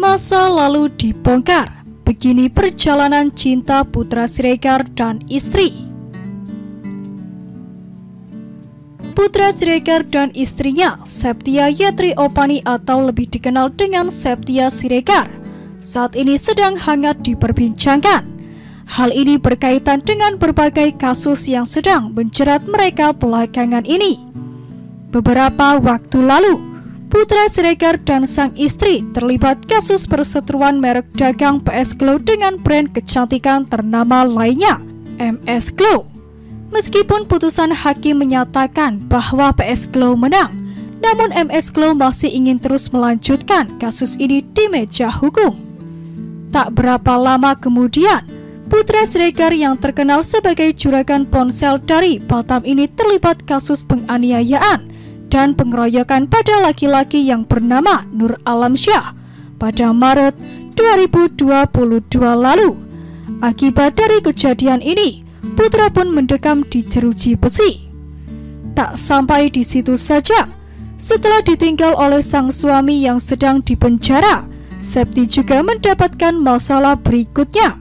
Masa lalu dibongkar. Begini perjalanan cinta Putra Siregar dan istri. Putra Siregar dan istrinya, Septia Yetri Opani atau lebih dikenal dengan Septia Siregar, saat ini sedang hangat diperbincangkan. Hal ini berkaitan dengan berbagai kasus yang sedang menjerat mereka belakangan ini. Beberapa waktu lalu, Putra Siregar dan sang istri terlibat kasus perseteruan merek dagang PS Glow dengan brand kecantikan ternama lainnya, MS Glow. Meskipun putusan hakim menyatakan bahwa PS Glow menang, namun MS Glow masih ingin terus melanjutkan kasus ini di meja hukum. Tak berapa lama kemudian, Putra Siregar yang terkenal sebagai juragan ponsel dari Batam ini terlibat kasus penganiayaan dan pengeroyokan pada laki-laki yang bernama Nur Alamsyah pada Maret 2022 lalu. Akibat dari kejadian ini, Putra pun mendekam di jeruji besi. Tak sampai di situ saja, setelah ditinggal oleh sang suami yang sedang dipenjara, Septi juga mendapatkan masalah berikutnya.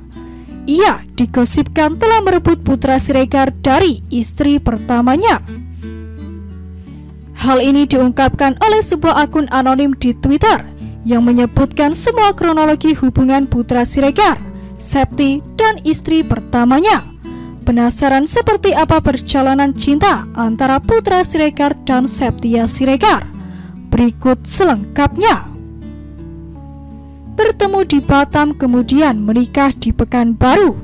Ia digosipkan telah merebut Putra Siregar dari istri pertamanya. Hal ini diungkapkan oleh sebuah akun anonim di Twitter yang menyebutkan semua kronologi hubungan Putra Siregar, Septi, dan istri pertamanya. Penasaran seperti apa perjalanan cinta antara Putra Siregar dan Septia Siregar? Berikut selengkapnya. Bertemu di Batam kemudian menikah di Pekanbaru.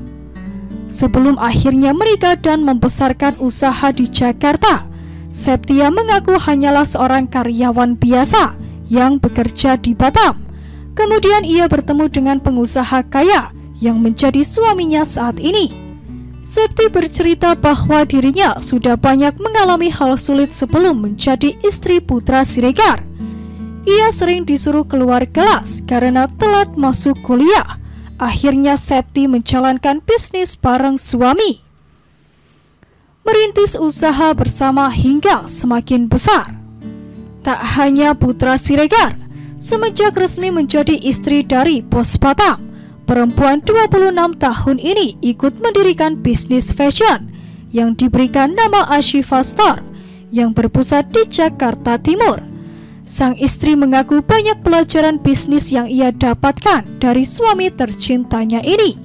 Sebelum akhirnya menikah dan membesarkan usaha di Jakarta, Septia mengaku hanyalah seorang karyawan biasa yang bekerja di Batam. Kemudian ia bertemu dengan pengusaha kaya yang menjadi suaminya saat ini. Septi bercerita bahwa dirinya sudah banyak mengalami hal sulit sebelum menjadi istri Putra Siregar. Ia sering disuruh keluar kelas karena telat masuk kuliah. Akhirnya Septi menjalankan bisnis bareng suami, merintis usaha bersama hingga semakin besar. Tak hanya Putra Siregar, semenjak resmi menjadi istri dari bos Batam, perempuan 26 tahun ini ikut mendirikan bisnis fashion yang diberikan nama Ashifa Store yang berpusat di Jakarta Timur. Sang istri mengaku banyak pelajaran bisnis yang ia dapatkan dari suami tercintanya ini.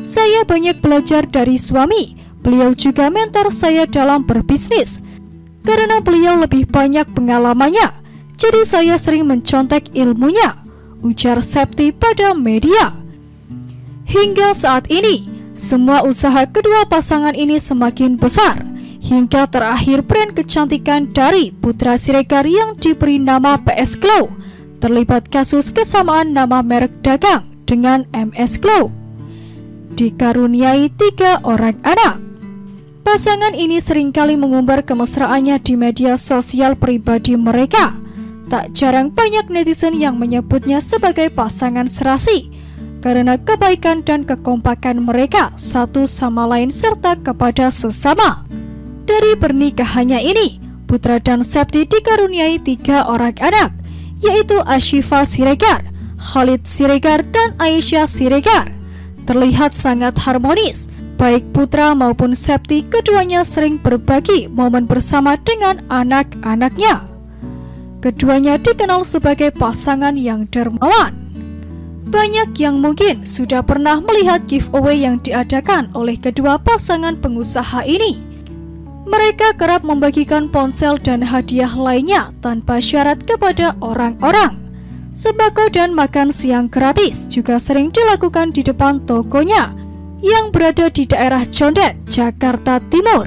Saya banyak belajar dari suami. Beliau juga mentor saya dalam berbisnis. Karena beliau lebih banyak pengalamannya, jadi saya sering mencontek ilmunya, ujar Septi pada media. Hingga saat ini, semua usaha kedua pasangan ini semakin besar, hingga terakhir brand kecantikan dari Putra Siregar yang diberi nama PS Glow terlibat kasus kesamaan nama merek dagang dengan MS Glow. Dikaruniai 3 orang anak, pasangan ini seringkali mengumbar kemesraannya di media sosial pribadi mereka. Tak jarang banyak netizen yang menyebutnya sebagai pasangan serasi karena kebaikan dan kekompakan mereka satu sama lain serta kepada sesama. Dari pernikahannya ini, Putra dan Septi dikaruniai 3 orang anak, yaitu Ashifa Siregar, Khalid Siregar, dan Aisyah Siregar. Terlihat sangat harmonis. Baik Putra maupun Septi, keduanya sering berbagi momen bersama dengan anak-anaknya. Keduanya dikenal sebagai pasangan yang dermawan. Banyak yang mungkin sudah pernah melihat giveaway yang diadakan oleh kedua pasangan pengusaha ini. Mereka kerap membagikan ponsel dan hadiah lainnya tanpa syarat kepada orang-orang. Sembako dan makan siang gratis juga sering dilakukan di depan tokonya yang berada di daerah Condet, Jakarta Timur.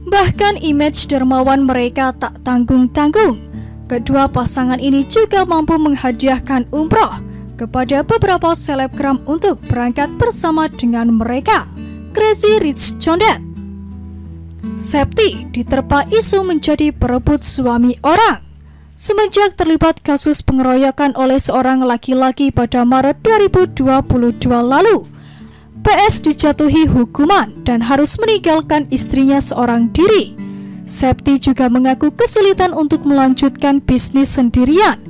Bahkan image dermawan mereka tak tanggung-tanggung. Kedua pasangan ini juga mampu menghadiahkan umroh kepada beberapa selebgram untuk berangkat bersama dengan mereka. Crazy Rich Condet. Septi diterpa isu menjadi perebut suami orang. Semenjak terlibat kasus pengeroyokan oleh seorang laki-laki pada Maret 2022 lalu, PS dijatuhi hukuman dan harus meninggalkan istrinya seorang diri. Septi juga mengaku kesulitan untuk melanjutkan bisnis sendirian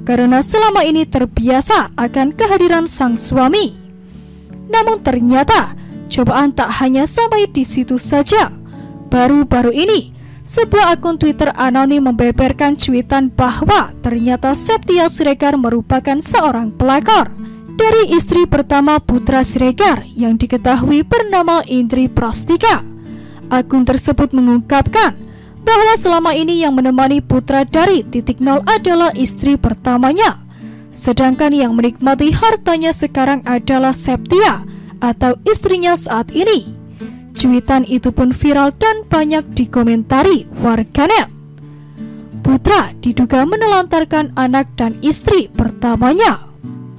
karena selama ini terbiasa akan kehadiran sang suami. Namun ternyata cobaan tak hanya sampai di situ saja. Baru-baru ini, sebuah akun Twitter anonim membeberkan cuitan bahwa ternyata Septia Siregar merupakan seorang pelakor dari istri pertama Putra Siregar yang diketahui bernama Indri Prastika. Akun tersebut mengungkapkan bahwa selama ini yang menemani Putra dari titik nol adalah istri pertamanya, sedangkan yang menikmati hartanya sekarang adalah Septia atau istrinya saat ini. Cuitan itu pun viral dan banyak dikomentari warganet. Putra diduga menelantarkan anak dan istri pertamanya.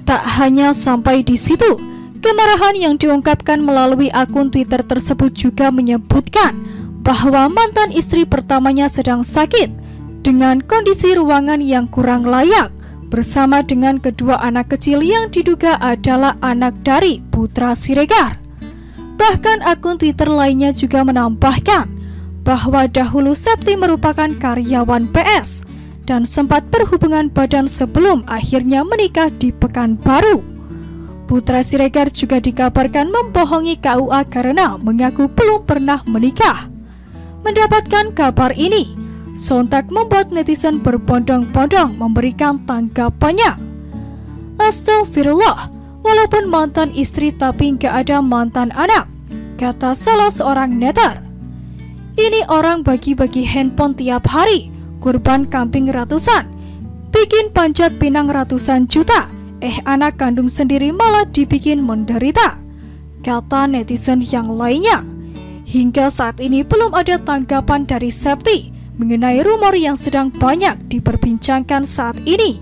Tak hanya sampai di situ, kemarahan yang diungkapkan melalui akun Twitter tersebut juga menyebutkan bahwa mantan istri pertamanya sedang sakit dengan kondisi ruangan yang kurang layak bersama dengan kedua anak kecil yang diduga adalah anak dari Putra Siregar. Bahkan akun Twitter lainnya juga menambahkan bahwa dahulu Septi merupakan karyawan PS dan sempat berhubungan badan sebelum akhirnya menikah di Pekanbaru. Putra Siregar juga dikabarkan membohongi KUA karena mengaku belum pernah menikah. Mendapatkan kabar ini sontak membuat netizen berbondong-bondong memberikan tanggapannya. Astagfirullah, walaupun mantan istri tapi gak ada mantan anak, kata salah seorang netter. Ini orang bagi-bagi handphone tiap hari, kurban kambing ratusan, bikin panjat pinang ratusan juta, anak kandung sendiri malah dibikin menderita, kata netizen yang lainnya. Hingga saat ini belum ada tanggapan dari Septi mengenai rumor yang sedang banyak diperbincangkan saat ini.